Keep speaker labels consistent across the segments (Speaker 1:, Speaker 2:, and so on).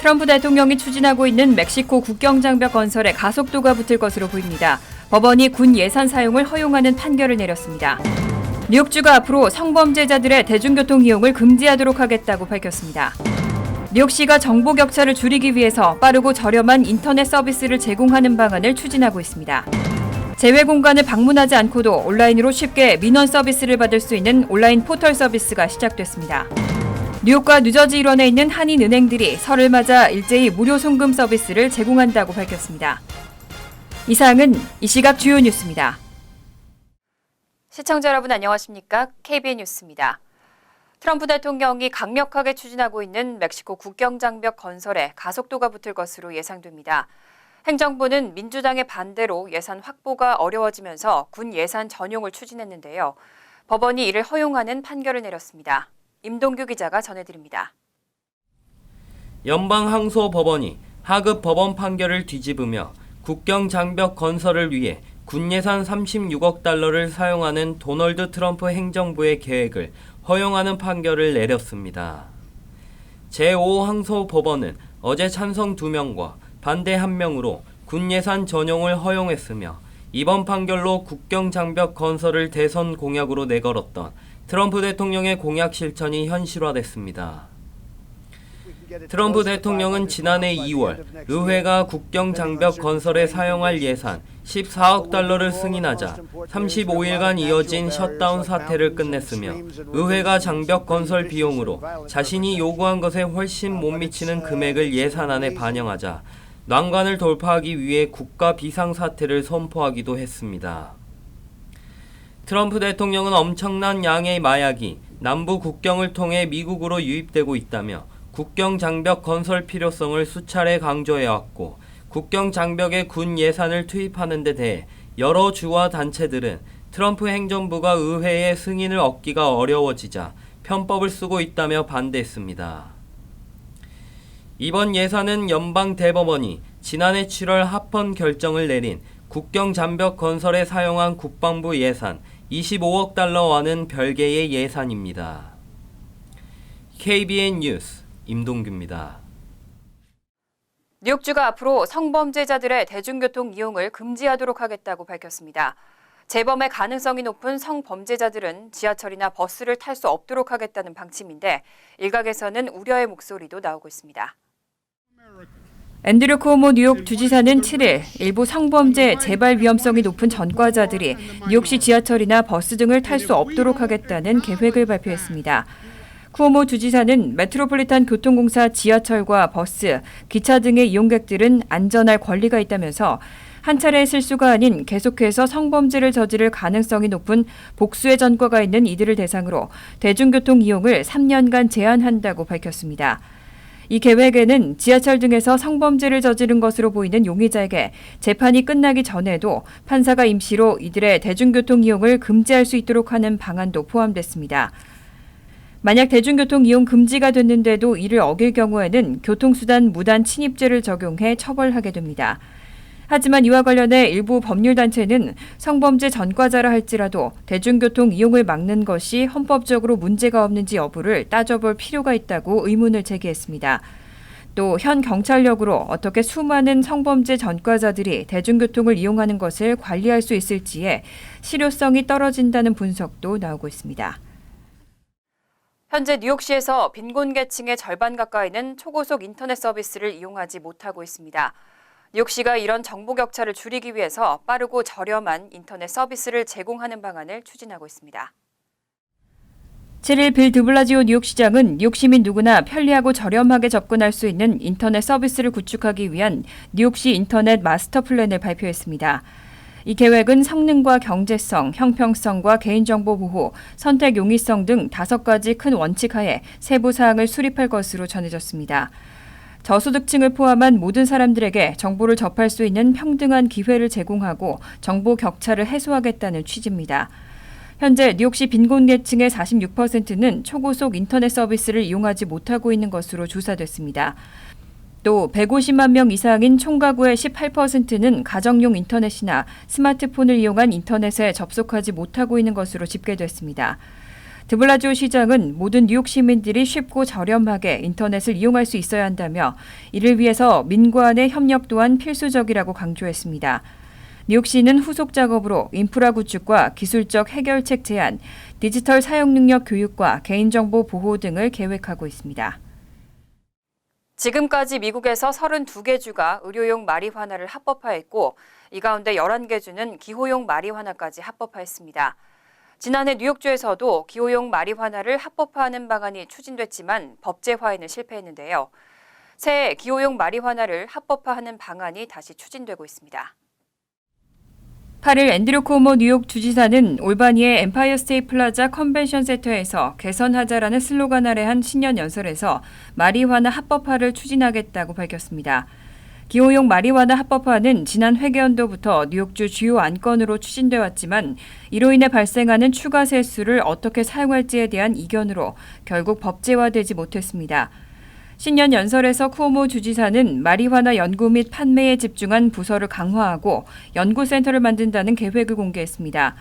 Speaker 1: 트럼프 대통령이 추진하고 있는 멕시코 국경장벽 건설에 가속도가 붙을 것으로 보입니다. 법원이 군 예산 사용을 허용하는 판결을 내렸습니다. 뉴욕주가 앞으로 성범죄자들의 대중교통 이용을 금지하도록 하겠다고 밝혔습니다. 뉴욕시가 정보 격차를 줄이기 위해서 빠르고 저렴한 인터넷 서비스를 제공하는 방안을 추진하고 있습니다. 재외 공간을 방문하지 않고도 온라인으로 쉽게 민원 서비스를 받을 수 있는 온라인 포털 서비스가 시작됐습니다. 뉴욕과 뉴저지 일원에 있는 한인은행들이 설을 맞아 일제히 무료 송금 서비스를 제공한다고 밝혔습니다. 이 사항은 이 시각 주요 뉴스입니다. 시청자 여러분 안녕하십니까? KBN 뉴스입니다. 트럼프 대통령이 강력하게 추진하고 있는 멕시코 국경장벽 건설에 가속도가 붙을 것으로 예상됩니다. 행정부는 민주당의 반대로 예산 확보가 어려워지면서 군 예산 전용을 추진했는데요. 법원이 이를 허용하는 판결을 내렸습니다. 임동규 기자가 전해드립니다.
Speaker 2: 연방항소법원이 하급 법원 판결을 뒤집으며 국경장벽 건설을 위해 군 예산 36억 달러를 사용하는 도널드 트럼프 행정부의 계획을 허용하는 판결을 내렸습니다. 제5항소법원은 어제 찬성 2명과 반대 1명으로 군 예산 전용을 허용했으며 이번 판결로 국경장벽 건설을 대선 공약으로 내걸었던 트럼프 대통령의 공약 실천이 현실화됐습니다. 트럼프 대통령은 지난해 2월 의회가 국경장벽 건설에 사용할 예산 14억 달러를 승인하자 35일간 이어진 셧다운 사태를 끝냈으며 의회가 장벽 건설 비용으로 자신이 요구한 것에 훨씬 못 미치는 금액을 예산안에 반영하자 난관을 돌파하기 위해 국가 비상사태를 선포하기도 했습니다. 트럼프 대통령은 엄청난 양의 마약이 남부 국경을 통해 미국으로 유입되고 있다며 국경 장벽 건설 필요성을 수차례 강조해왔고 국경 장벽에 군 예산을 투입하는 데 대해 여러 주와 단체들은 트럼프 행정부가 의회의 승인을 얻기가 어려워지자 편법을 쓰고 있다며 반대했습니다. 이번 예산은 연방 대법원이 지난해 7월 합헌 결정을 내린 국경 장벽 건설에 사용한 국방부 예산 25억 달러와는 별개의 예산입니다. KBN 뉴스 임동규입니다.
Speaker 1: 뉴욕주가 앞으로 성범죄자들의 대중교통 이용을 금지하도록 하겠다고 밝혔습니다. 재범의 가능성이 높은 성범죄자들은 지하철이나 버스를 탈 수 없도록 하겠다는 방침인데 일각에서는 우려의 목소리도 나오고 있습니다. 앤드류 쿠오모 뉴욕 주지사는 7일 일부 성범죄 재발 위험성이 높은 전과자들이 뉴욕시 지하철이나 버스 등을 탈 수 없도록 하겠다는 계획을 발표했습니다. 쿠오모 주지사는 메트로폴리탄 교통공사 지하철과 버스, 기차 등의 이용객들은 안전할 권리가 있다면서 한 차례의 실수가 아닌 계속해서 성범죄를 저지를 가능성이 높은 복수의 전과가 있는 이들을 대상으로 대중교통 이용을 3년간 제한한다고 밝혔습니다. 이 계획에는 지하철 등에서 성범죄를 저지른 것으로 보이는 용의자에게 재판이 끝나기 전에도 판사가 임시로 이들의 대중교통 이용을 금지할 수 있도록 하는 방안도 포함됐습니다. 만약 대중교통 이용 금지가 됐는데도 이를 어길 경우에는 교통수단 무단 침입죄를 적용해 처벌하게 됩니다. 하지만 이와 관련해 일부 법률단체는 성범죄 전과자라 할지라도 대중교통 이용을 막는 것이 헌법적으로 문제가 없는지 여부를 따져볼 필요가 있다고 의문을 제기했습니다. 또 현 경찰력으로 어떻게 수많은 성범죄 전과자들이 대중교통을 이용하는 것을 관리할 수 있을지에 실효성이 떨어진다는 분석도 나오고 있습니다. 현재 뉴욕시에서 빈곤계층의 절반 가까이는 초고속 인터넷 서비스를 이용하지 못하고 있습니다. 뉴욕시가 이런 정보 격차를 줄이기 위해서 빠르고 저렴한 인터넷 서비스를 제공하는 방안을 추진하고 있습니다. 7일 빌 드블라지오 뉴욕시장은 뉴욕 시민 누구나 편리하고 저렴하게 접근할 수 있는 인터넷 서비스를 구축하기 위한 뉴욕시 인터넷 마스터 플랜을 발표했습니다. 이 계획은 성능과 경제성, 형평성과 개인정보 보호, 선택 용이성 등 5가지 큰 원칙 하에 세부 사항을 수립할 것으로 전해졌습니다. 저소득층을 포함한 모든 사람들에게 정보를 접할 수 있는 평등한 기회를 제공하고 정보 격차를 해소하겠다는 취지입니다. 현재 뉴욕시 빈곤계층의 46%는 초고속 인터넷 서비스를 이용하지 못하고 있는 것으로 조사됐습니다. 또 150만 명 이상인 총가구의 18%는 가정용 인터넷이나 스마트폰을 이용한 인터넷에 접속하지 못하고 있는 것으로 집계됐습니다. 드블라지오 시장은 모든 뉴욕 시민들이 쉽고 저렴하게 인터넷을 이용할 수 있어야 한다며 이를 위해서 민관의 협력 또한 필수적이라고 강조했습니다. 뉴욕시는 후속 작업으로 인프라 구축과 기술적 해결책 제안, 디지털 사용 능력 교육과 개인정보 보호 등을 계획하고 있습니다. 지금까지 미국에서 32개 주가 의료용 마리화나를 합법화했고 이 가운데 11개 주는 기호용 마리화나까지 합법화했습니다. 지난해 뉴욕주에서도 기호용 마리화나를 합법화하는 방안이 추진됐지만 법제화에는 실패했는데요. 새해 기호용 마리화나를 합법화하는 방안이 다시 추진되고 있습니다. 8일 앤드류 쿠오모 뉴욕 주지사는 올바니의 엠파이어 스테이트 플라자 컨벤션 센터에서 개선하자라는 슬로건 아래 한 신년 연설에서 마리화나 합법화를 추진하겠다고 밝혔습니다. 기호용 마리화나 합법화는 지난 회계연도부터 뉴욕주 주요 안건으로 추진돼 왔지만 이로 인해 발생하는 추가 세수를 어떻게 사용할지에 대한 이견으로 결국 법제화되지 못했습니다. 신년 연설에서 쿠오모 주지사는 마리화나 연구 및 판매에 집중한 부서를 강화하고 연구센터를 만든다는 계획을 공개했습니다.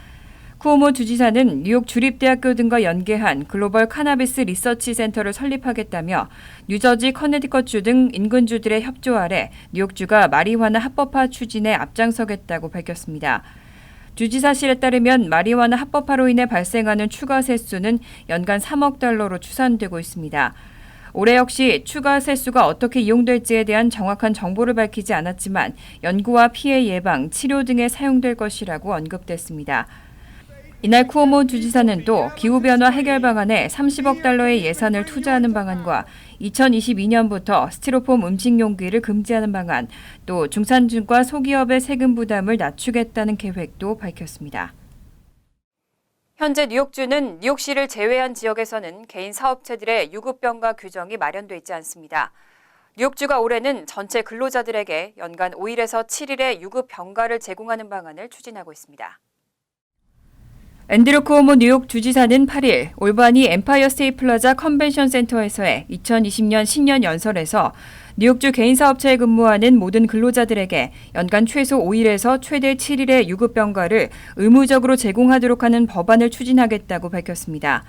Speaker 1: 쿠오모 주지사는 뉴욕 주립대학교 등과 연계한 글로벌 카나비스 리서치 센터를 설립하겠다며 뉴저지, 커네티컷주 등 인근주들의 협조 아래 뉴욕주가 마리화나 합법화 추진에 앞장서겠다고 밝혔습니다. 주지사실에 따르면 마리화나 합법화로 인해 발생하는 추가 세수는 연간 3억 달러로 추산되고 있습니다. 올해 역시 추가 세수가 어떻게 이용될지에 대한 정확한 정보를 밝히지 않았지만 연구와 피해 예방, 치료 등에 사용될 것이라고 언급됐습니다. 이날 쿠오모 주지사는 또 기후변화 해결 방안에 30억 달러의 예산을 투자하는 방안과 2022년부터 스티로폼 음식 용기를 금지하는 방안, 또 중산층과 소기업의 세금 부담을 낮추겠다는 계획도 밝혔습니다. 현재 뉴욕주는 뉴욕시를 제외한 지역에서는 개인 사업체들의 유급병가 규정이 마련돼 있지 않습니다. 뉴욕주가 올해는 전체 근로자들에게 연간 5일에서 7일의 유급병가를 제공하는 방안을 추진하고 있습니다. 앤드류 쿠오모 뉴욕 주지사는 8일 올바니 엠파이어 스테이트 플라자 컨벤션 센터에서의 2020년 신년 연설에서 뉴욕주 개인사업체에 근무하는 모든 근로자들에게 연간 최소 5일에서 최대 7일의 유급병가를 의무적으로 제공하도록 하는 법안을 추진하겠다고 밝혔습니다.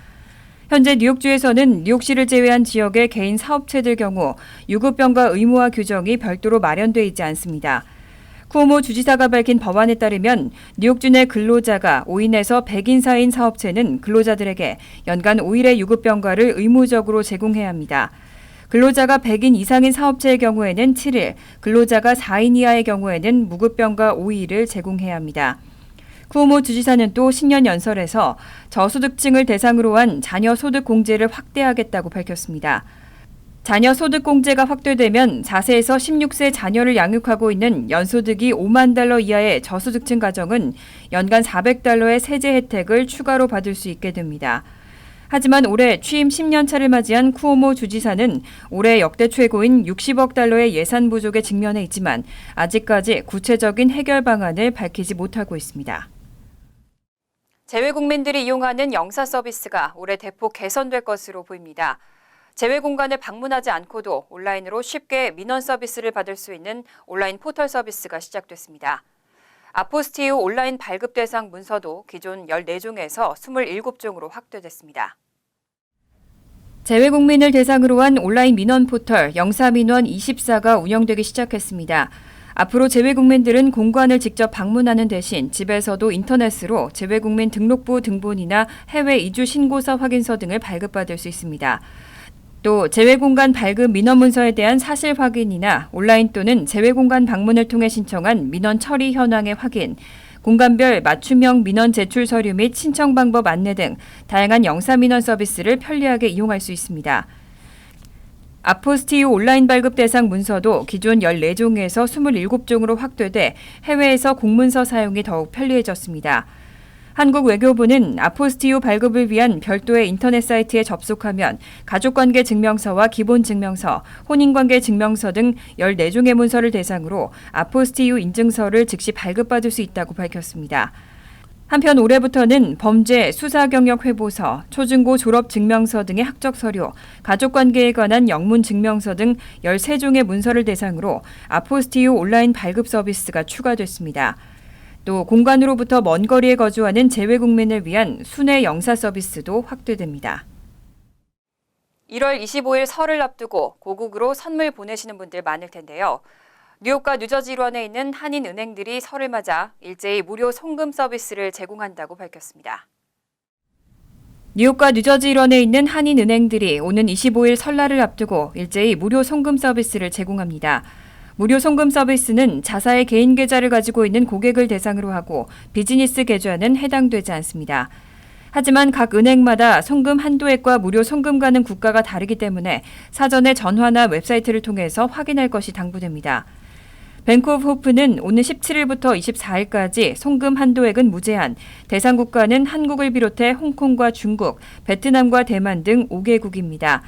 Speaker 1: 현재 뉴욕주에서는 뉴욕시를 제외한 지역의 개인 사업체들 경우 유급병가 의무화 규정이 별도로 마련돼 있지 않습니다. 쿠오모 주지사가 밝힌 법안에 따르면 뉴욕주 내 근로자가 5인에서 100인 사이인 사업체는 근로자들에게 연간 5일의 유급병가를 의무적으로 제공해야 합니다. 근로자가 100인 이상인 사업체의 경우에는 7일, 근로자가 4인 이하의 경우에는 무급병가 5일을 제공해야 합니다. 쿠오모 주지사는 또 신년 연설에서 저소득층을 대상으로 한 자녀 소득 공제를 확대하겠다고 밝혔습니다. 자녀 소득 공제가 확대되면 4세에서 16세 자녀를 양육하고 있는 연소득이 5만 달러 이하의 저소득층 가정은 연간 400달러의 세제 혜택을 추가로 받을 수 있게 됩니다. 하지만 올해 취임 10년 차를 맞이한 쿠오모 주지사는 올해 역대 최고인 60억 달러의 예산 부족에 직면해 있지만 아직까지 구체적인 해결 방안을 밝히지 못하고 있습니다. 재외국민들이 이용하는 영사 서비스가 올해 대폭 개선될 것으로 보입니다. 재외공간을 방문하지 않고도 온라인으로 쉽게 민원 서비스를 받을 수 있는 온라인 포털 서비스가 시작됐습니다. 아포스티우 온라인 발급 대상 문서도 기존 14종에서 27종으로 확대됐습니다. 재외국민을 대상으로 한 온라인 민원 포털 영사민원 24가 운영되기 시작했습니다. 앞으로 재외국민들은 공관을 직접 방문하는 대신 집에서도 인터넷으로 재외국민 등록부 등본이나 해외 이주 신고서 확인서 등을 발급받을 수 있습니다. 또 재외공간 발급 민원 문서에 대한 사실 확인이나 온라인 또는 재외공간 방문을 통해 신청한 민원 처리 현황의 확인, 공간별 맞춤형 민원 제출 서류 및 신청 방법 안내 등 다양한 영사 민원 서비스를 편리하게 이용할 수 있습니다. 아포스티우 온라인 발급 대상 문서도 기존 14종에서 27종으로 확대돼 해외에서 공문서 사용이 더욱 편리해졌습니다. 한국 외교부는 아포스티우 발급을 위한 별도의 인터넷 사이트에 접속하면 가족관계 증명서와 기본증명서, 혼인관계 증명서 등 14종의 문서를 대상으로 아포스티우 인증서를 즉시 발급받을 수 있다고 밝혔습니다. 한편 올해부터는 범죄, 수사경력 회보서, 초중고 졸업 증명서 등의 학적 서류, 가족관계에 관한 영문 증명서 등 13종의 문서를 대상으로 아포스티우 온라인 발급 서비스가 추가됐습니다. 또 공관으로부터 먼 거리에 거주하는 재외 국민을 위한 순회 영사 서비스도 확대됩니다. 1월 25일 설을 앞두고 고국으로 선물 보내시는 분들 많을 텐데요. 뉴욕과 뉴저지 일원에 있는 한인은행들이 설을 맞아 일제히 무료 송금 서비스를 제공한다고 밝혔습니다. 뉴욕과 뉴저지 일원에 있는 한인은행들이 오는 25일 설날을 앞두고 일제히 무료 송금 서비스를 제공합니다. 무료 송금 서비스는 자사의 개인 계좌를 가지고 있는 고객을 대상으로 하고 비즈니스 계좌는 해당되지 않습니다. 하지만 각 은행마다 송금 한도액과 무료 송금 가능 국가가 다르기 때문에 사전에 전화나 웹사이트를 통해서 확인할 것이 당부됩니다. 뱅크 오브 호프는 오는 17일부터 24일까지 송금 한도액은 무제한, 대상 국가는 한국을 비롯해 홍콩과 중국, 베트남과 대만 등 5개국입니다.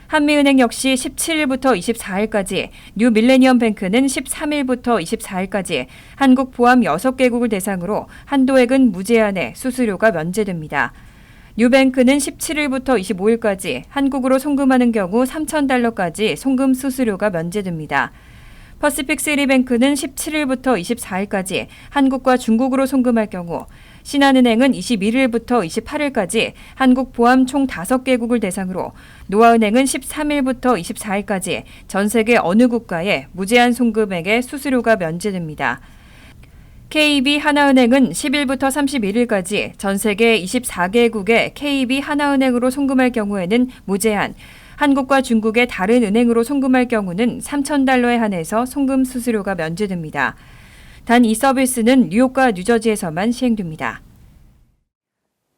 Speaker 1: 한미은행 역시 17일부터 24일까지, 뉴 밀레니엄 뱅크는 13일부터 24일까지 한국 포함 6개국을 대상으로 한도액은 무제한에 수수료가 면제됩니다. 뉴뱅크는 17일부터 25일까지 한국으로 송금하는 경우 $3,000까지 송금 수수료가 면제됩니다. 퍼시픽 시리뱅크는 17일부터 24일까지 한국과 중국으로 송금할 경우, 신한은행은 21일부터 28일까지 한국 포함 총 5개국을 대상으로, 노아은행은 13일부터 24일까지 전 세계 어느 국가에 무제한 송금액의 수수료가 면제됩니다. KB 하나은행은 10일부터 31일까지 전 세계 24개국의 KB 하나은행으로 송금할 경우에는 무제한, 한국과 중국의 다른 은행으로 송금할 경우는 $3,000에 한해서 송금 수수료가 면제됩니다. 단 이 서비스는 뉴욕과 뉴저지에서만 시행됩니다.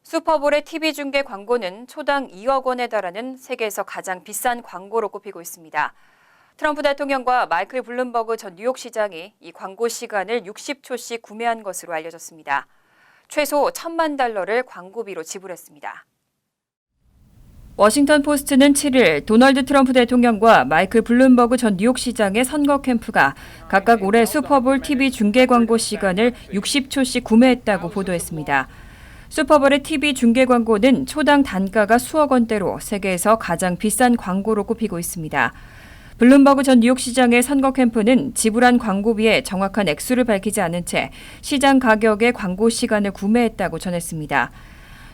Speaker 1: 슈퍼볼의 TV 중계 광고는 초당 2억 원에 달하는 세계에서 가장 비싼 광고로 꼽히고 있습니다. 트럼프 대통령과 마이클 블룸버그 전 뉴욕시장이 이 광고 시간을 60초씩 구매한 것으로 알려졌습니다. 최소 $10,000를 광고비로 지불했습니다. 워싱턴 포스트는 7일 도널드 트럼프 대통령과 마이클 블룸버그 전 뉴욕시장의 선거 캠프가 각각 올해 슈퍼볼 TV 중계 광고 시간을 60초씩 구매했다고 보도했습니다. 슈퍼볼의 TV 중계 광고는 초당 단가가 수억 원대로 세계에서 가장 비싼 광고로 꼽히고 있습니다. 블룸버그 전 뉴욕시장의 선거 캠프는 지불한 광고비의 정확한 액수를 밝히지 않은 채 시장 가격의 광고 시간을 구매했다고 전했습니다.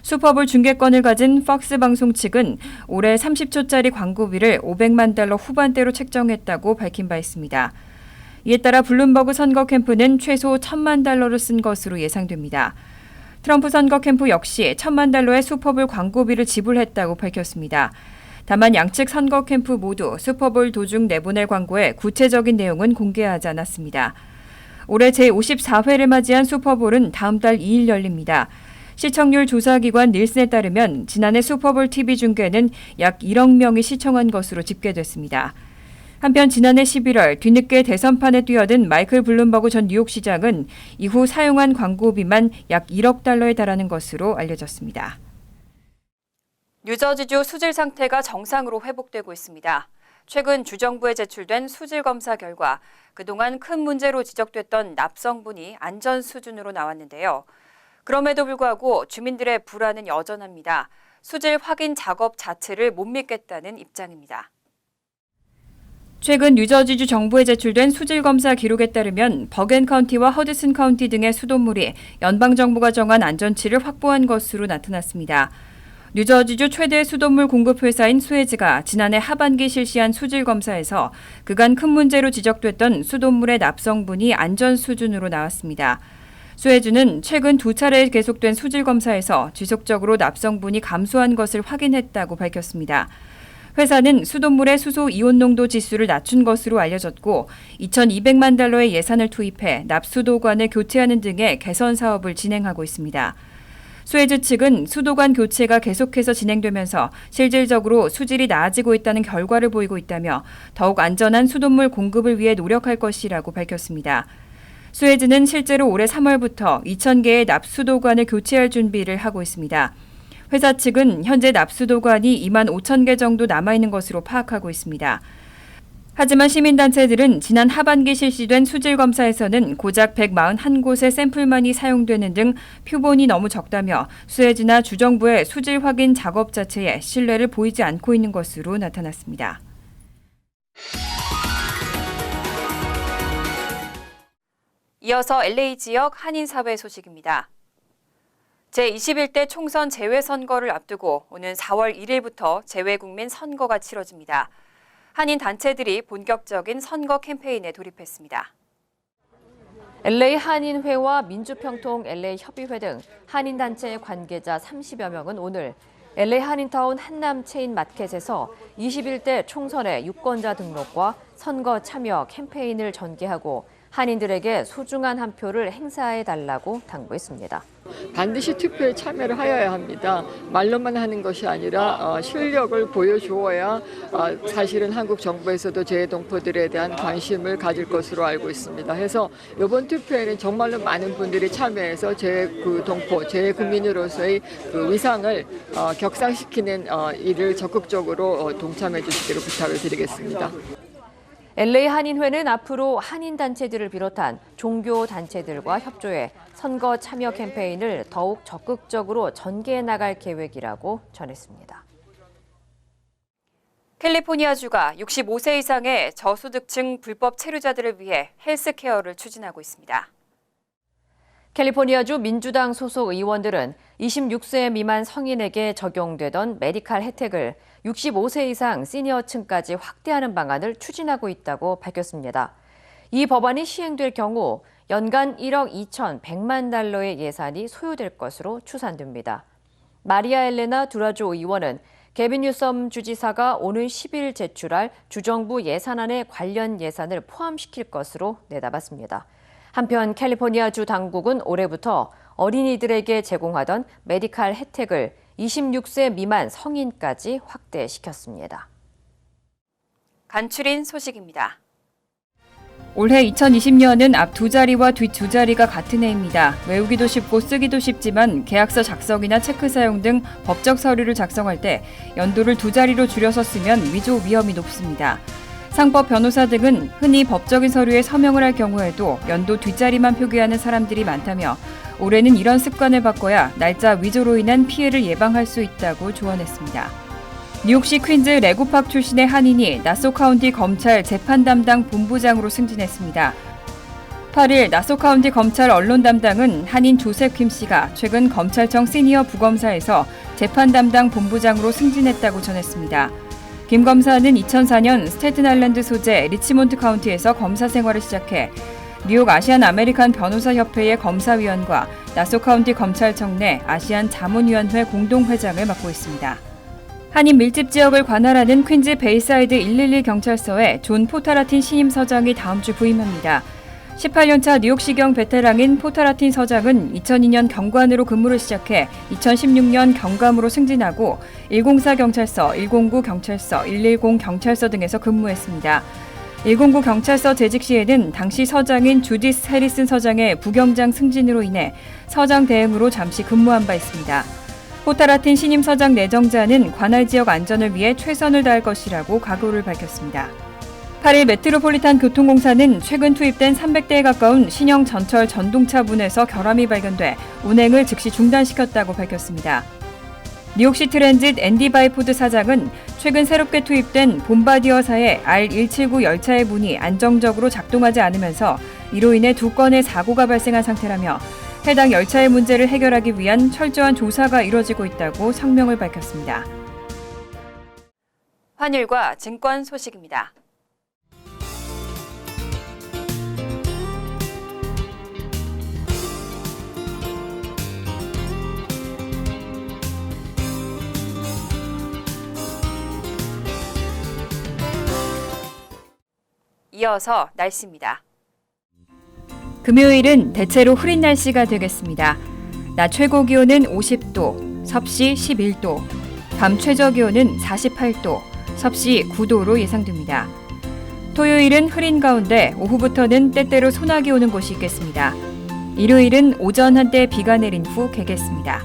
Speaker 1: 슈퍼볼 중계권을 가진 폭스 방송 측은 올해 30초짜리 광고비를 $500만 후반대로 책정했다고 밝힌 바 있습니다. 이에 따라 블룸버그 선거 캠프는 최소 $10,000를 쓴 것으로 예상됩니다. 트럼프 선거 캠프 역시 $10,000의 슈퍼볼 광고비를 지불했다고 밝혔습니다. 다만 양측 선거 캠프 모두 슈퍼볼 도중 내보낼 광고의 구체적인 내용은 공개하지 않았습니다. 올해 제54회를 맞이한 슈퍼볼은 다음 달 2일 열립니다. 시청률 조사기관 닐슨에 따르면 지난해 슈퍼볼 TV 중계는 약 1억 명이 시청한 것으로 집계됐습니다. 한편 지난해 11월 뒤늦게 대선판에 뛰어든 마이클 블룸버그 전 뉴욕시장은 이후 사용한 광고비만 약 $1억 에 달하는 것으로 알려졌습니다. 뉴저지주 수질 상태가 정상으로 회복되고 있습니다. 최근 주정부에 제출된 수질 검사 결과 그동안 큰 문제로 지적됐던 납성분이 안전 수준으로 나왔는데요. 그럼에도 불구하고 주민들의 불안은 여전합니다. 수질 확인 작업 자체를 못 믿겠다는 입장입니다. 최근 뉴저지주 정부에 제출된 수질 검사 기록에 따르면 버겐 카운티와 허드슨 카운티 등의 수돗물이 연방정부가 정한 안전치를 확보한 것으로 나타났습니다. 뉴저지주 최대 수돗물 공급 회사인 수에즈가 지난해 하반기 실시한 수질 검사에서 그간 큰 문제로 지적됐던 수돗물의 납성분이 안전 수준으로 나왔습니다. 수에즈는 최근 2차례 계속된 수질 검사에서 지속적으로 납성분이 감소한 것을 확인했다고 밝혔습니다. 회사는 수돗물의 수소 이온 농도 지수를 낮춘 것으로 알려졌고 $2,200만 예산을 투입해 납수도관을 교체하는 등의 개선 사업을 진행하고 있습니다. 수에즈 측은 수도관 교체가 계속해서 진행되면서 실질적으로 수질이 나아지고 있다는 결과를 보이고 있다며 더욱 안전한 수돗물 공급을 위해 노력할 것이라고 밝혔습니다. 수에즈는 실제로 올해 3월부터 2,000개의 납수도관을 교체할 준비를 하고 있습니다. 회사 측은 현재 납수도관이 25,000개 정도 남아있는 것으로 파악하고 있습니다. 하지만 시민단체들은 지난 하반기 실시된 수질검사에서는 고작 141곳의 샘플만이 사용되는 등 표본이 너무 적다며 수에즈나 주정부의 수질 확인 작업 자체에 신뢰를 보이지 않고 있는 것으로 나타났습니다. 이어서 LA 지역 한인사회 소식입니다. 제21대 총선 재외선거를 앞두고 오는 4월 1일부터 재외국민 선거가 치러집니다. 한인 단체들이 본격적인 선거 캠페인에 돌입했습니다.
Speaker 3: LA 한인회와 민주평통 LA 협의회 등 한인단체 관계자 30여 명은 오늘 LA 한인타운 한남 체인 마켓에서 21대 총선의 유권자 등록과 선거 참여 캠페인을 전개하고 한인들에게 소중한 한 표를 행사해달라고 당부했습니다.
Speaker 4: 반드시 투표에 참여를 하여야 합니다. 말로만 하는 것이 아니라 실력을 보여주어야 사실은 한국 정부에서도 재외동포들에 대한 관심을 가질 것으로 알고 있습니다. 해서 이번 투표에는 정말로 많은 분들이 참여해서 재외동포, 재외국민으로서의 그 위상을 격상시키는 일을 적극적으로 동참해 주시기를 부탁을 드리겠습니다.
Speaker 3: LA 한인회는 앞으로 한인단체들을 비롯한 종교단체들과 협조해 선거 참여 캠페인을 더욱 적극적으로 전개해 나갈 계획이라고 전했습니다.
Speaker 1: 캘리포니아주가 65세 이상의 저소득층 불법 체류자들을 위해 헬스케어를 추진하고 있습니다.
Speaker 3: 캘리포니아주 민주당 소속 의원들은 26세 미만 성인에게 적용되던 메디칼 혜택을 65세 이상 시니어층까지 확대하는 방안을 추진하고 있다고 밝혔습니다. 이 법안이 시행될 경우 연간 1억 2,100만 달러의 예산이 소요될 것으로 추산됩니다. 마리아 엘레나 두라조 의원은 게빈 뉴섬 주지사가 오는 10일 제출할 주정부 예산안에 관련 예산을 포함시킬 것으로 내다봤습니다. 한편 캘리포니아주 당국은 올해부터 어린이들에게 제공하던 메디칼 혜택을 26세 미만 성인까지 확대시켰습니다.
Speaker 1: 간추린 소식입니다.
Speaker 5: 올해 2020년은 앞 두 자리와 뒷 두 자리가 같은 해입니다. 외우기도 쉽고 쓰기도 쉽지만 계약서 작성이나 체크 사용 등 법적 서류를 작성할 때 연도를 두 자리로 줄여서 쓰면 위조 위험이 높습니다. 상법 변호사 등은 흔히 법적인 서류에 서명을 할 경우에도 연도 뒷자리만 표기하는 사람들이 많다며 올해는 이런 습관을 바꿔야 날짜 위조로 인한 피해를 예방할 수 있다고 조언했습니다. 뉴욕시 퀸즈 레고팍 출신의 한인이 나소 카운티 검찰 재판 담당 본부장으로 승진했습니다. 8일 나소 카운티 검찰 언론 담당은 한인 조셉 킴 씨가 최근 검찰청 시니어 부검사에서 재판 담당 본부장으로 승진했다고 전했습니다. 김 검사는 2004년 스태튼 아일랜드 소재 리치몬드 카운티에서 검사 생활을 시작해 뉴욕 아시안 아메리칸 변호사 협회의 검사위원과 나소 카운티 검찰청 내 아시안 자문위원회 공동회장을 맡고 있습니다. 한인 밀집 지역을 관할하는 퀸즈 베이사이드 112 경찰서에 존 포타라틴 신임 서장이 다음 주 부임합니다. 18년차 뉴욕시경 베테랑인 포타라틴 서장은 2002년 경관으로 근무를 시작해 2016년 경감으로 승진하고 104 경찰서, 109 경찰서, 110 경찰서 등에서 근무했습니다. 109 경찰서 재직 시에는 당시 서장인 주디스 해리슨 서장의 부경장 승진으로 인해 서장 대행으로 잠시 근무한 바 있습니다. 포타라틴 신임 서장 내정자는 관할 지역 안전을 위해 최선을 다할 것이라고 각오를 밝혔습니다. 8일 메트로폴리탄 교통공사는 최근 투입된 300대에 가까운 신형 전철 전동차분에서 결함이 발견돼 운행을 즉시 중단시켰다고 밝혔습니다. 뉴욕시 트랜짓 앤디 바이포드 사장은 최근 새롭게 투입된 봄바디어사의 R179 열차의 문이 안정적으로 작동하지 않으면서 이로 인해 2건의 사고가 발생한 상태라며 해당 열차의 문제를 해결하기 위한 철저한 조사가 이뤄지고 있다고 성명을 밝혔습니다.
Speaker 1: 환율과 증권 소식입니다. 이어서 날씨입니다.
Speaker 5: 금요일은 대체로 흐린 날씨가 되겠습니다. 낮 최고 기온은 50도, 섭씨 11도, 밤 최저 기온은 48도, 섭씨 9도로 예상됩니다. 토요일은 흐린 가운데 오후부터는 때때로 소나기 오는 곳이 있겠습니다. 일요일은 오전 한때 비가 내린 후 개겠습니다.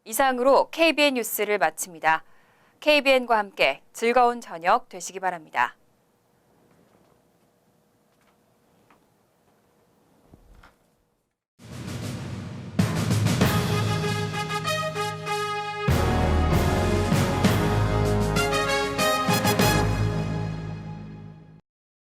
Speaker 1: 이상으로 KBN 뉴스를 마칩니다. KBN과 함께 즐거운 저녁 되시기 바랍니다.